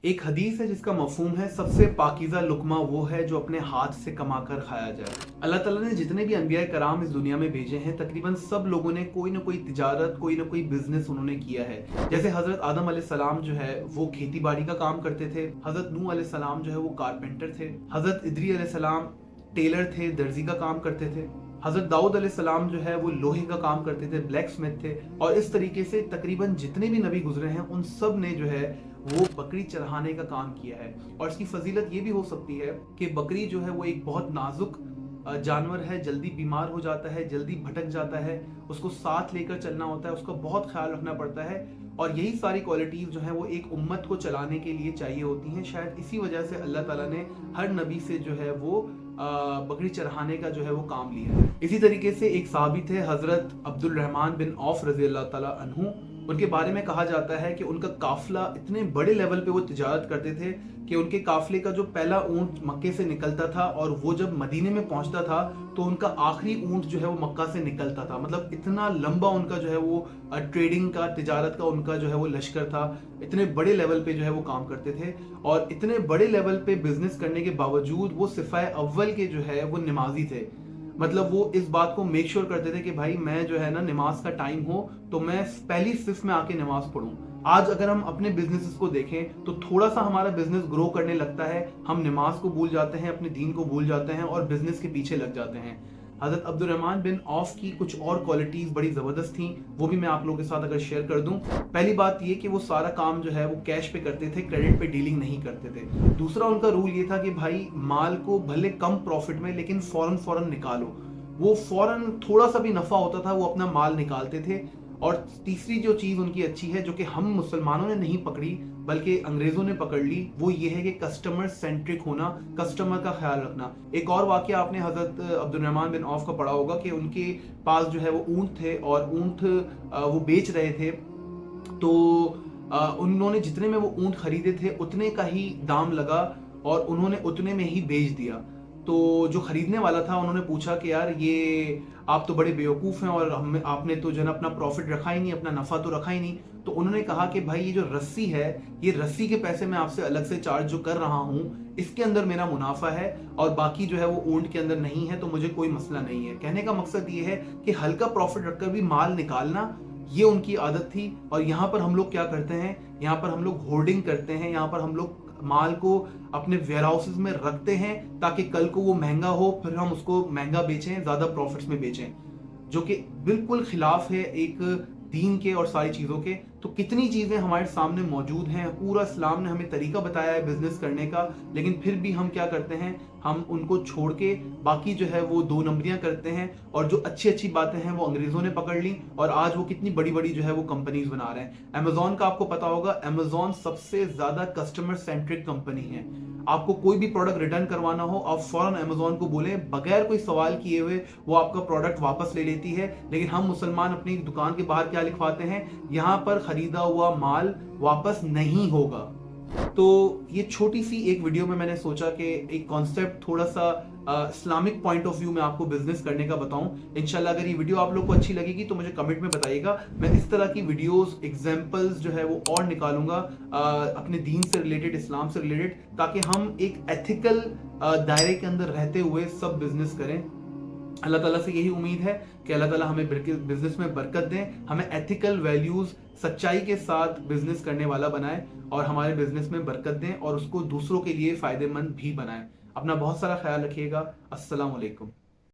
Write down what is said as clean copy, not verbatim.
एक हदीस है जिसका मफहूम है सबसे पाकीज़ा लुक़मा वो है जो अपने हाथ से कमा कर खाया जाए। अल्लाह ताला ने जितने भी अंबिया कराम इस दुनिया में भेजे हैं तकरीबन सब लोगों ने कोई ना कोई तिजारत, कोई ना कोई बिजनेस उन्होंने किया है। जैसे हज़रत आदम अलैहिस्सलाम जो है वो खेती बाड़ी का काम करते थे, हज़रत नूह अलैहिस्सलाम जो है वो कारपेंटर थे, हज़रत इदरी अलैहिस्सलाम टेलर थे, दर्जी का काम करते थे, हज़रत दाऊद अलैहिस्सलाम जो है वो लोहे का काम करते थे, ब्लैक स्मिथ थे। और इस तरीके से तकरीबन जितने भी नबी गुजरे हैं उन सब ने जो है वो बकरी चढ़ाने का काम किया है। और इसकी फजीलत ये भी हो सकती है कि बकरी जो है वो एक बहुत नाजुक जानवर है, जल्दी बीमार हो जाता है, जल्दी भटक जाता है, उसको साथ लेकर चलना होता है, उसका बहुत ख्याल रखना पड़ता है। और यही सारी क्वालिटीज़ जो है वो एक उम्मत को चलाने के लिए चाहिए होती हैं। शायद इसी वजह से अल्लाह ताला ने हर नबी से जो है वो बकरी चढ़ाने का जो है वो काम लिया है। इसी तरीके से एक साहबी थे हज़रत अब्दुल रहमान बिन औफ रज़ी अल्लाह ताला अन्हु। उनके बारे में कहा जाता है कि उनका काफिला इतने बड़े लेवल पे वो तिजारत करते थे कि उनके काफिले का जो पहला ऊंट मक्के से निकलता था और वो जब मदीने में पहुंचता था तो उनका आखिरी ऊंट जो है वो मक्का से निकलता था। मतलब इतना लंबा उनका जो है वो ट्रेडिंग का, तिजारत का उनका जो है वो लश्कर था। इतने बड़े लेवल पे जो है वो काम करते थे और इतने बड़े लेवल पे बिजनेस करने के बावजूद वो सिफाए अव्वल के जो है वो नमाजी थे। मतलब वो इस बात को मेक श्योर करते थे कि भाई मैं जो है ना, नमाज का टाइम हो तो मैं पहली सिफ में आके नमाज पढ़ूं। आज अगर हम अपने बिजनेसेस को देखें तो थोड़ा सा हमारा बिजनेस ग्रो करने लगता है, हम नमाज को भूल जाते हैं, अपने दीन को भूल जाते हैं और बिजनेस के पीछे लग जाते हैं। हज़रत अब्दुल रहमान बिन औफ की कुछ और क्वालिटीज़ बड़ी ज़बरदस्त थी, वो भी मैं आप लोगों के साथ अगर शेयर कर दूं। पहली बात ये कि वो सारा काम जो है वो कैश पे करते थे, क्रेडिट पे डीलिंग नहीं करते थे। दूसरा उनका रूल ये था कि भाई माल को भले कम प्रॉफिट में लेकिन फौरन फौरन निकालो। वो फौरन थोड़ा सा भी नफ़ा होता था वो अपना माल निकालते थे। और तीसरी जो चीज़ उनकी अच्छी है जो कि हम मुसलमानों ने नहीं पकड़ी बल्कि अंग्रेज़ों ने पकड़ ली, वो ये है कि कस्टमर सेंट्रिक होना, कस्टमर का ख्याल रखना। एक और वाक़या आपने हज़रत अब्दुल रहमान बिन औफ का पढ़ा होगा कि उनके पास जो है वो ऊँट थे और ऊँट वो बेच रहे थे। तो उन्होंने जितने में वो ऊँट खरीदे थे उतने का ही दाम लगा और उन्होंने उतने में ही बेच दिया। तो जो खरीदने वाला था उन्होंने पूछा कि यार ये आप तो बड़े बेवकूफ़ हैं और हम आपने तो जो है ना अपना प्रॉफिट रखा ही नहीं, अपना नफ़ा तो रखा ही नहीं। तो उन्होंने कहा कि भाई ये जो रस्सी है, ये रस्सी के पैसे मैं आपसे अलग से चार्ज जो कर रहा हूँ इसके अंदर मेरा मुनाफा है और बाकी जो है वो ऊँट के अंदर नहीं है, तो मुझे कोई मसला नहीं है। कहने का मकसद ये है कि हल्का प्रॉफिट रखकर भी माल निकालना ये उनकी आदत थी। और यहाँ पर हम लोग क्या करते हैं, यहाँ पर हम लोग होर्डिंग करते हैं, यहाँ पर हम लोग माल को अपने वेयर हाउसेज में रखते हैं ताकि कल को वो महंगा हो, फिर हम उसको महंगा बेचें, ज्यादा प्रॉफिट्स में बेचें, जो कि बिल्कुल खिलाफ है एक दीन के और सारी चीज़ों के। तो कितनी चीज़ें हमारे सामने मौजूद हैं, पूरा इस्लाम ने हमें तरीका बताया है बिजनेस करने का, लेकिन फिर भी हम क्या करते हैं, हम उनको छोड़ के बाकी जो है वो दो नंबरियां करते हैं और जो अच्छी अच्छी बातें हैं वो अंग्रेज़ों ने पकड़ ली और आज वो कितनी बड़ी बड़ी जो है वो कंपनीज बना रहे हैं। अमेजोन का आपको पता होगा, अमेजोन सबसे ज़्यादा कस्टमर सेंट्रिक कंपनी है। आपको कोई भी प्रोडक्ट रिटर्न करवाना हो आप फौरन अमेजोन को बोलें, बगैर कोई सवाल किए हुए वो आपका प्रोडक्ट वापस ले लेती है। लेकिन हम मुसलमान अपनी दुकान के बाहर क्या लिखवाते हैं, यहाँ पर खरीदा हुआ माल वापस नहीं होगा। तो ये छोटी सी एक वीडियो में मैंने सोचा कि एक कॉन्सेप्ट थोड़ा सा इस्लामिक पॉइंट ऑफ व्यू में आपको बिजनेस करने का बताऊं। इंशाल्लाह अगर ये वीडियो आप लोग को अच्छी लगेगी तो मुझे कमेंट में बताइएगा। मैं इस तरह की वीडियोस, एग्जांपल्स जो है वो और निकालूंगा अपने दीन से रिलेटेड, इस्लाम से रिलेटेड, ताकि हम एक एथिकल दायरे के अंदर रहते हुए सब बिजनेस करें। अल्लाह ताला से यही उम्मीद है कि अल्लाह ताला हमें बिजनेस में बरकत दें, हमें एथिकल वैल्यूज, सच्चाई के साथ बिजनेस करने वाला बनाए और हमारे बिजनेस में बरकत दें और उसको दूसरों के लिए फायदेमंद भी बनाएं। अपना बहुत सारा ख्याल रखिएगा। अस्सलाम वालेकुम।